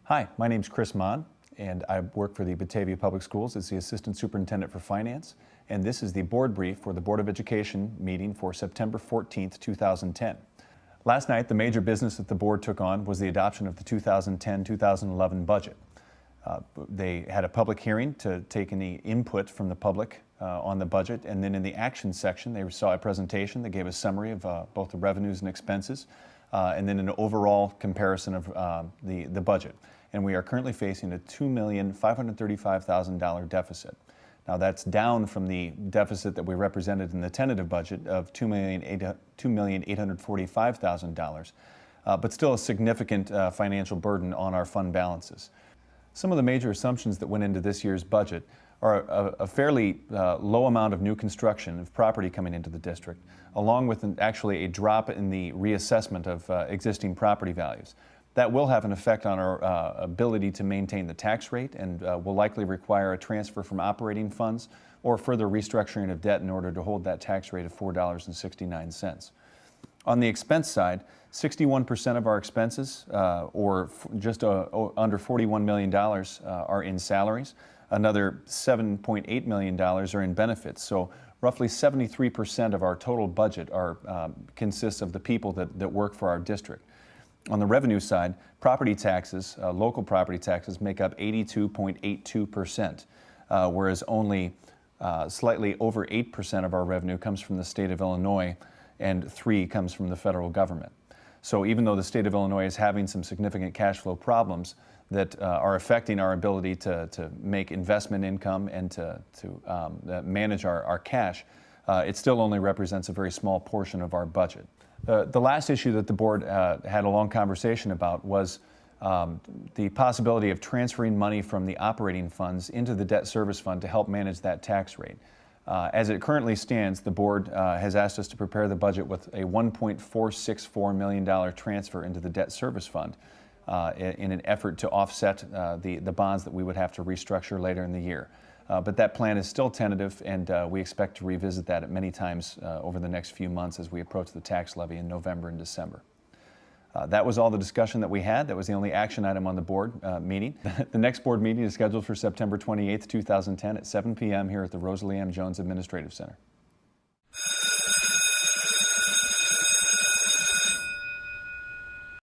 Hi, my name's Chris Mon, and I work for the Batavia Public Schools as the Assistant Superintendent for Finance, and this is the board brief for the Board of Education meeting for September 14th, 2010. Last night, the major business that the board took on was the adoption of the 2010-2011 budget. They had a public hearing to take any input from the public on the budget, and then in the action section, they saw a presentation that gave a summary of both the revenues and expenses, and then an overall comparison of the budget. And we are currently facing a $2,535,000 deficit. Now that's down from the deficit that we represented in the tentative budget of $2,845,000, but still a significant financial burden on our fund balances. Some of the major assumptions that went into this year's budget are a fairly low amount of new construction of property coming into the district, along with actually a drop in the reassessment of existing property values. That will have an effect on our ability to maintain the tax rate and will likely require a transfer from operating funds or further restructuring of debt in order to hold that tax rate of $4.69. On the expense side, 61% of our expenses, or just under $41 million, are in salaries. Another $7.8 million are in benefits. So roughly 73% of our total budget consists of the people that work for our district. On the revenue side, property taxes, local property taxes, make up 82.82%, whereas only slightly over 8% of our revenue comes from the state of Illinois and 3% comes from the federal government. So even though the state of Illinois is having some significant cash flow problems that are affecting our ability to make investment income and to manage our cash, it still only represents a very small portion of our budget. The last issue that the board had a long conversation about was the possibility of transferring money from the operating funds into the debt service fund to help manage that tax rate. As it currently stands, the board has asked us to prepare the budget with a $1.464 million transfer into the debt service fund in an effort to offset the bonds that we would have to restructure later in the year. But that plan is still tentative, and we expect to revisit that at many times over the next few months as we approach the tax levy in November and December. That was all the discussion that we had. That was the only action item on the board meeting. The next board meeting is scheduled for September 28th, 2010 at 7 p.m. here at the Rosalie M. Jones Administrative Center.